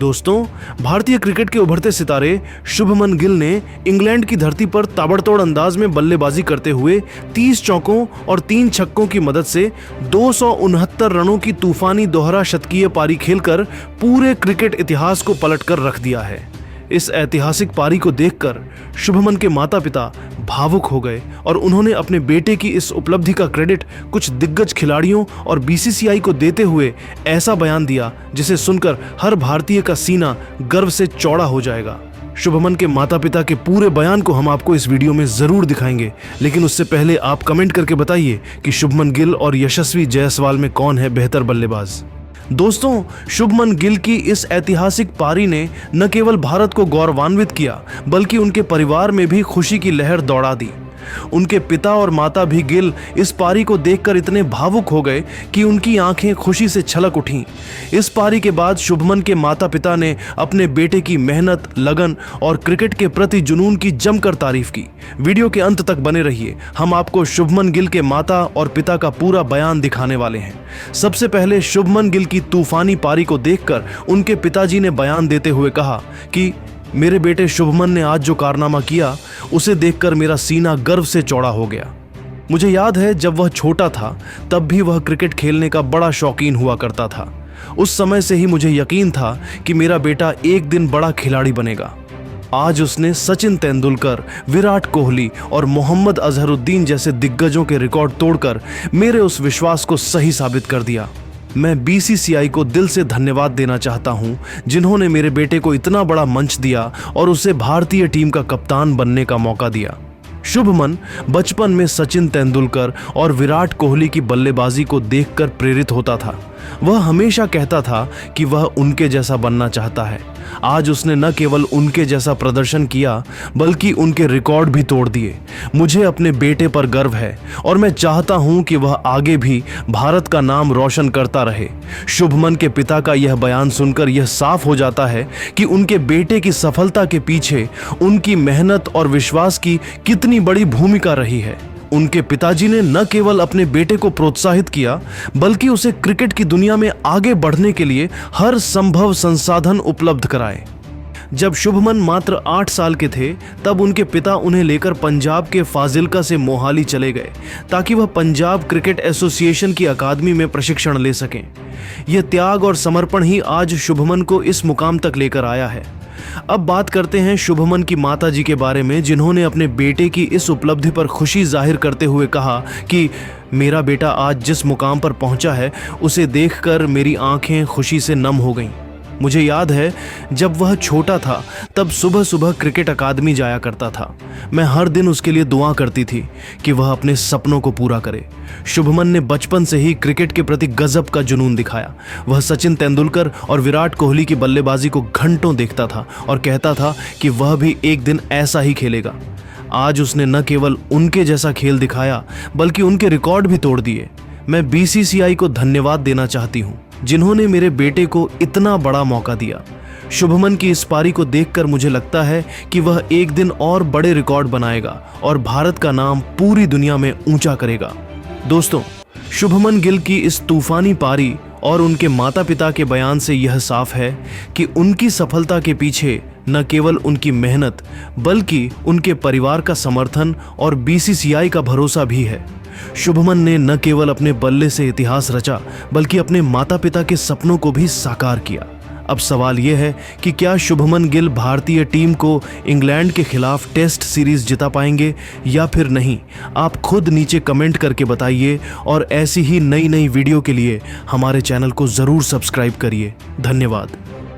दोस्तों, भारतीय क्रिकेट के उभरते सितारे शुभमन गिल ने इंग्लैंड की धरती पर ताबड़तोड़ अंदाज में बल्लेबाजी करते हुए 30 चौकों और 3 छक्कों की मदद से 269 रनों की तूफानी दोहरा शतकीय पारी खेलकर पूरे क्रिकेट इतिहास को पलटकर रख दिया है। इस ऐतिहासिक पारी को देखकर शुभमन के माता पिता भावुक हो गए और उन्होंने अपने बेटे की इस उपलब्धि का क्रेडिट कुछ दिग्गज खिलाड़ियों और बीसीसीआई को देते हुए ऐसा बयान दिया जिसे सुनकर हर भारतीय का सीना गर्व से चौड़ा हो जाएगा। शुभमन के माता पिता के पूरे बयान को हम आपको इस वीडियो में जरूर दिखाएंगे, लेकिन उससे पहले आप कमेंट करके बताइए कि शुभमन गिल और यशस्वी जायसवाल में कौन है बेहतर बल्लेबाज। दोस्तों, शुभमन गिल की इस ऐतिहासिक पारी ने न केवल भारत को गौरवान्वित किया बल्कि उनके परिवार में भी खुशी की लहर दौड़ा दी। उनके पिता और माता भी गिल इस पारी को देखकर इतने भावुक हो गए कि उनकी आंखें खुशी से छलक उठीं। इस पारी के बाद शुभमन के माता पिता ने अपने बेटे की मेहनत, लगन और क्रिकेट के प्रति जुनून की जमकर तारीफ की। वीडियो के अंत तक बने रहिए, हम आपको शुभमन गिल के माता और पिता का पूरा बयान दिखाने वाले हैं। सबसे पहले शुभमन गिल की तूफानी पारी को देखकर उनके पिताजी ने बयान देते हुए कहा कि मेरे बेटे शुभमन ने आज जो कारनामा किया उसे देखकर मेरा सीना गर्व से चौड़ा हो गया। मुझे याद है जब वह छोटा था तब भी वह क्रिकेट खेलने का बड़ा शौकीन हुआ करता था। उस समय से ही मुझे यकीन था कि मेरा बेटा एक दिन बड़ा खिलाड़ी बनेगा। आज उसने सचिन तेंदुलकर, विराट कोहली और मोहम्मद अजहरुद्दीन जैसे दिग्गजों के रिकॉर्ड तोड़कर मेरे उस विश्वास को सही साबित कर दिया। मैं बीसीसीआई को दिल से धन्यवाद देना चाहता हूं, जिन्होंने मेरे बेटे को इतना बड़ा मंच दिया और उसे भारतीय टीम का कप्तान बनने का मौका दिया। शुभमन बचपन में सचिन तेंदुलकर और विराट कोहली की बल्लेबाजी को देखकर प्रेरित होता था। वह हमेशा कहता था कि वह उनके जैसा बनना चाहता है। आज उसने न केवल उनके जैसा प्रदर्शन किया बल्कि उनके रिकॉर्ड भी तोड़ दिए। मुझे अपने बेटे पर गर्व है और मैं चाहता हूं कि वह आगे भी भारत का नाम रोशन करता रहे। शुभमन के पिता का यह बयान सुनकर यह साफ हो जाता है कि उनके बेटे की सफलता के पीछे उनकी मेहनत और विश्वास की कितनी बड़ी भूमिका रही है। उनके पिताजी ने न केवल अपने बेटे को प्रोत्साहित किया बल्कि उसे क्रिकेट की दुनिया में आगे बढ़ने के लिए हर संभव संसाधन उपलब्ध कराए। जब शुभमन मात्र 8 साल के थे तब उनके पिता उन्हें लेकर पंजाब के फाजिल्का से मोहाली चले गए ताकि वह पंजाब क्रिकेट एसोसिएशन की अकादमी में प्रशिक्षण ले सकें। यह त्याग और समर्पण ही आज शुभमन को इस मुकाम तक लेकर आया है। अब बात करते हैं शुभमन की माताजी के बारे में, जिन्होंने अपने बेटे की इस उपलब्धि पर खुशी जाहिर करते हुए कहा कि मेरा बेटा आज जिस मुकाम पर पहुंचा है उसे देखकर मेरी आंखें खुशी से नम हो गईं। मुझे याद है जब वह छोटा था तब सुबह सुबह क्रिकेट अकादमी जाया करता था। मैं हर दिन उसके लिए दुआ करती थी कि वह अपने सपनों को पूरा करे। शुभमन ने बचपन से ही क्रिकेट के प्रति गजब का जुनून दिखाया। वह सचिन तेंदुलकर और विराट कोहली की बल्लेबाजी को घंटों देखता था और कहता था कि वह भी एक दिन ऐसा ही खेलेगा। आज उसने न केवल उनके जैसा खेल दिखाया बल्कि उनके रिकॉर्ड भी तोड़ दिए। मैं बीसीसीआई को धन्यवाद देना चाहती हूँ, जिन्होंने मेरे बेटे को इतना बड़ा मौका दिया। शुभमन की इस पारी को देखकर मुझे लगता है कि वह एक दिन और बड़े रिकॉर्ड बनाएगा और भारत का नाम पूरी दुनिया में ऊंचा करेगा। दोस्तों, शुभमन गिल की इस तूफानी पारी और उनके माता पिता के बयान से यह साफ है कि उनकी सफलता के पीछे न केवल उनकी मेहनत बल्कि उनके परिवार का समर्थन और बीसीसीआई का भरोसा भी है। शुभमन ने न केवल अपने बल्ले से इतिहास रचा बल्कि अपने माता पिता के सपनों को भी साकार किया। अब सवाल यह है कि क्या शुभमन गिल भारतीय टीम को इंग्लैंड के खिलाफ टेस्ट सीरीज जिता पाएंगे या फिर नहीं? आप खुद नीचे कमेंट करके बताइए और ऐसी ही नई वीडियो के लिए हमारे चैनल को जरूर सब्सक्राइब करिए। धन्यवाद।